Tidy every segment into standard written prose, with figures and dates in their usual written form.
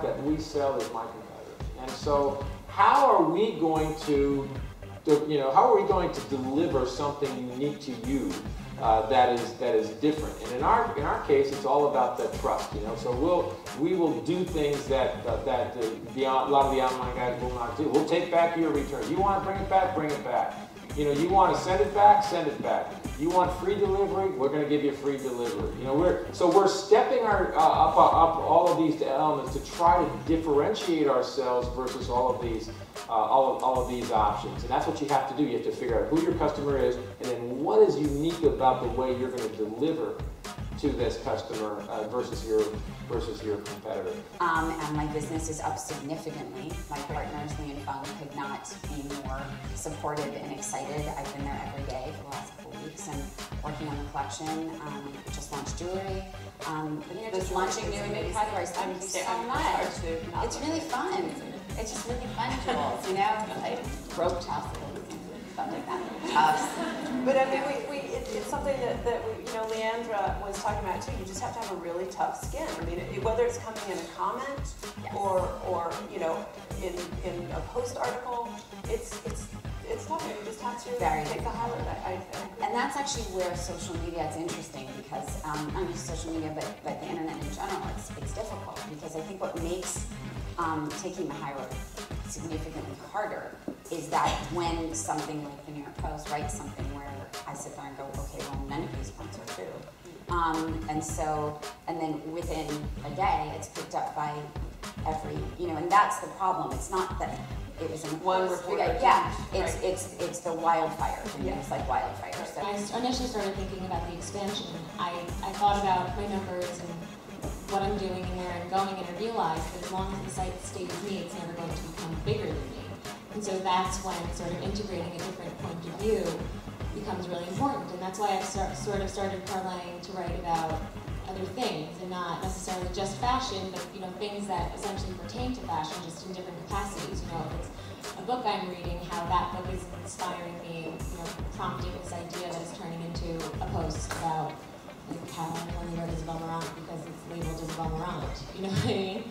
That we sell is my competitor, and so how are we going to, how are we going to deliver something unique to you that is different? And in our case, it's all about the trust. So we will do things that a lot of the online guys will not do. We'll take back your return. You want to bring it back, bring it back. You want to send it back, send it back. You want free delivery, we're going to give you free delivery. We're stepping up all of these elements to try to differentiate ourselves versus all of these options. And that's what you have to do. You have to figure out who your customer is, and then what is unique about the way you're going to deliver to this customer versus your competitor. And my business is up significantly. My partners, Leah and Fung, could not be more supportive and excited. I've been there every day for the last couple of weeks and working on the collection. Just launched jewelry. Just launching new categories. Thank you so much. It's really fun. It's just really fun, jewels. Like rope tassels. Stuff like that. But I mean, it's something that Leandra was talking about too. You just have to have a really tough skin. I mean, whether it's coming in a comment or in a post article, it's tough. You just have to take the highlight. And that's actually where social media is interesting because not just social media, but the internet in general, it's difficult because I think what makes taking the high road significantly harder is that when something like the New York Post writes something where I sit there and go, okay, well, none of these points are true. And then within a day, it's picked up by every, and that's the problem. It's not that it was in one reporter. It's the wildfire. It's like wildfire. So I initially started thinking about the expansion. I thought about my numbers and what I'm doing and where I'm going, and I realized that as long as the site stays with me, it's never going to become bigger than me. And so that's when sort of integrating a different point of view becomes really important. And that's why I've sort of started parlaying to write about other things, and not necessarily just fashion, but things that essentially pertain to fashion, just in different capacities. If it's a book I'm reading, how that book is inspiring me, prompting this idea that is turning into a post about how I only wrote Isabel Marant because it's labeled Isabel Marant. You know what I mean?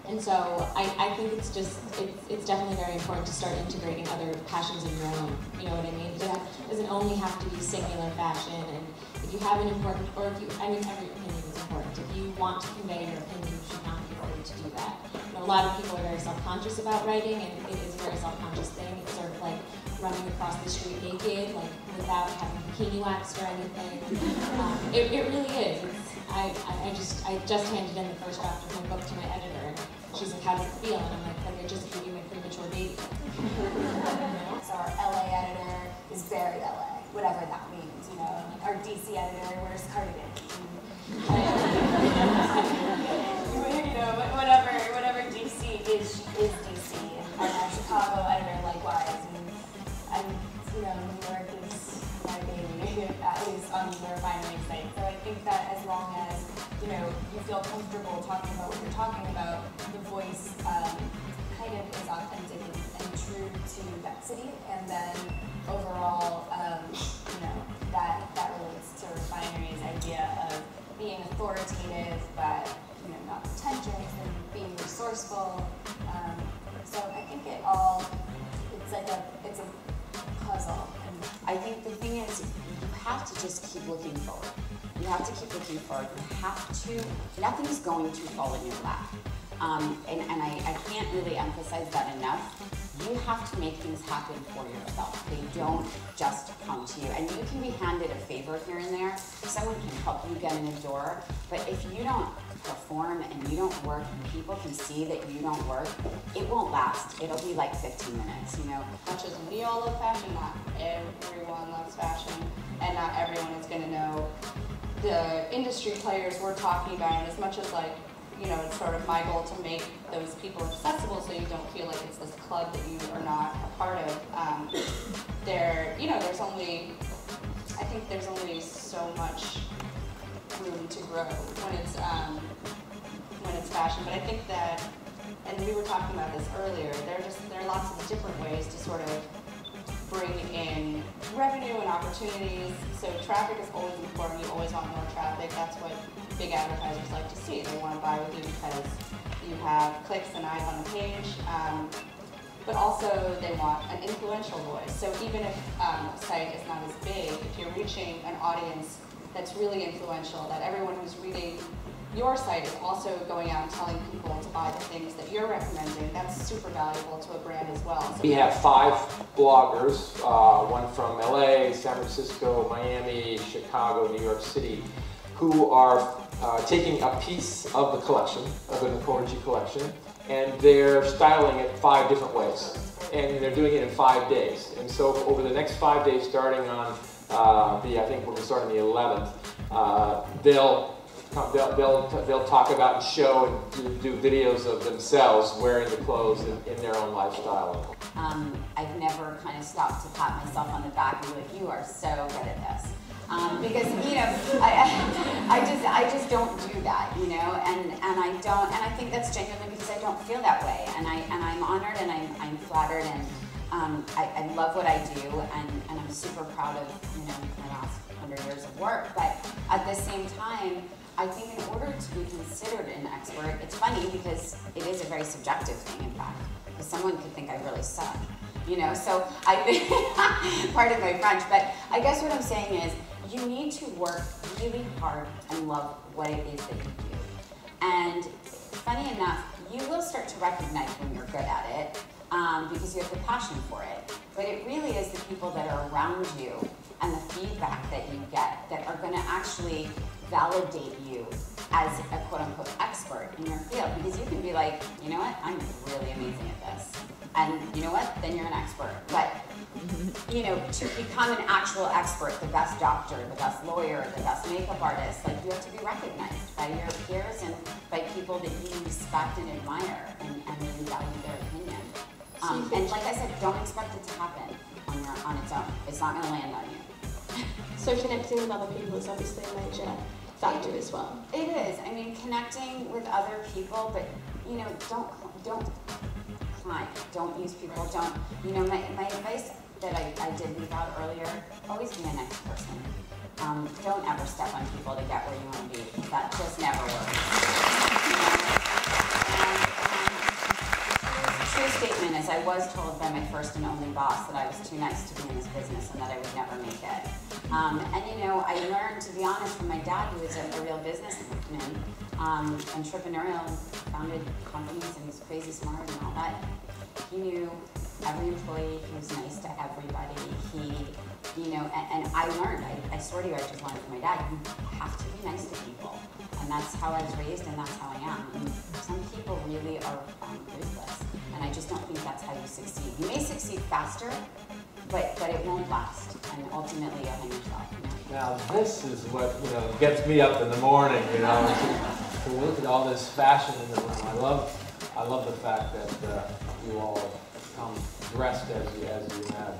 And so I think it's definitely very important to start integrating other passions of your own. You know what I mean? It doesn't only have to be singular fashion. And if you have an important, or if you, every opinion is important. If you want to convey your opinion, you should not be afraid to do that. A lot of people are very self-conscious about writing, and it is a very self-conscious thing. It's sort of like running across the street naked, like without having bikini waxed or anything. It really is. I just handed in the first draft of my book to my editor, and she's like, how does it feel? And I'm like, I just gave you my premature baby. So our LA editor is very LA, whatever that means, Our DC editor wears cardigans. Whatever DC is DC, and our Chicago editor likewise. And New York is my baby, at least on the Refinery site. So I think that as long as you feel comfortable talking about what you're talking about, the voice kind of is authentic and true to that city, and then overall, that relates to Refinery's idea of being authoritative, but not pretentious, and being resourceful. So I think it's a puzzle. And I think the thing is, you have to just keep looking forward. You have to keep looking forward. You have to, nothing's going to fall in your lap. And I can't really emphasize that enough. You have to make things happen for yourself. They don't just come to you. And you can be handed a favor here and there. Someone can help you get in the door. But if you don't perform and you don't work, and people can see that you don't work, it won't last. It'll be like 15 minutes, you know. Much as we all love fashion, not everyone loves fashion, and not everyone is going to know the industry players we're talking about. And as much as, like, you know, it's sort of my goal to make those people accessible so you don't feel like it's this club that you are not a part of. You know, I think there's only so much room to grow when it's fashion. But I think that, and we were talking about this earlier, there are lots of different ways to sort of bring in revenue and opportunities. So traffic is always important. You always want more traffic. That's what big advertisers like to see. They want to buy with you because you have clicks and eyes on the page. But also they want an influential voice. So even if a site is not as big, if you're reaching an audience that's really influential, that everyone who's reading your site is also going out and telling people to buy the things that you're recommending, that's super valuable to a brand as well. So we have 5 bloggers, one from LA, San Francisco, Miami, Chicago, New York City, who are taking a piece of the collection, of the Incorrigible collection, and they're styling it 5 different ways. And they're doing it in 5 days. And so over the next 5 days, starting on I think we're going to start on the 11th, they'll talk about and show and do videos of themselves wearing the clothes in their own lifestyle. I've never kind of stopped to pat myself on the back and be like, you are so good at this. Because, you know, I just don't do that, you know, and I think that's genuinely because I don't feel that way, and I'm honored and I'm flattered, and I love what I do, and I'm super proud of, you know, my last 100 years of work. But at the same time, I think in order to be considered an expert, it's funny because it is a very subjective thing, in fact, because someone could think I really suck, you know. So pardon my French, but I guess what I'm saying is you need to work really hard and love what it is that you do. And funny enough, you will start to recognize when you're good at it, because you have the passion for it. But it really is the people that are around you and the feedback that you get that are going to actually validate you as a quote-unquote expert in your field. Because you can be like, you know what, I'm really amazing at this. And you know what, then you're an expert. But you know, to become an actual expert, the best doctor, the best lawyer, the best makeup artist, like, you have to be recognized by your peers and by people that you respect and admire and really value their opinion. And like I said, don't expect it to happen on its own. It's not going to land on you. So connecting with other people is obviously a major factor as well. It is. I mean, connecting with other people, but, you know, don't climb. Don't use people. Don't, you know, my advice that I did leave out earlier, always be a nice person. Don't ever step on people to get where you want to be. That just never works. True statement is I was told by my first and only boss that I was too nice to be in this business and that I would never make it. And you know, I learned, to be honest, from my dad, who was a real businessman, entrepreneurial, founded companies, and he's crazy smart and all that. He knew every employee, he was nice to everybody. You know, and I learned, I swear to you, I just learned from my dad, you have to be nice to people. And that's how I was raised, and that's how I am. And some people really are ruthless, and I just don't think that's how you succeed. You may succeed faster, but it won't last, and ultimately you'll hang yourself. You know? Now this is what, you know, gets me up in the morning, you know, to look at all this fashion in the room. I love the fact that you all come dressed as you have.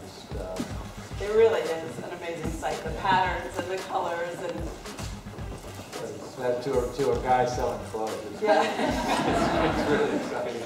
It really is an amazing sight. The patterns and the colors and. That to a guy selling clothes. Yeah. It's really exciting.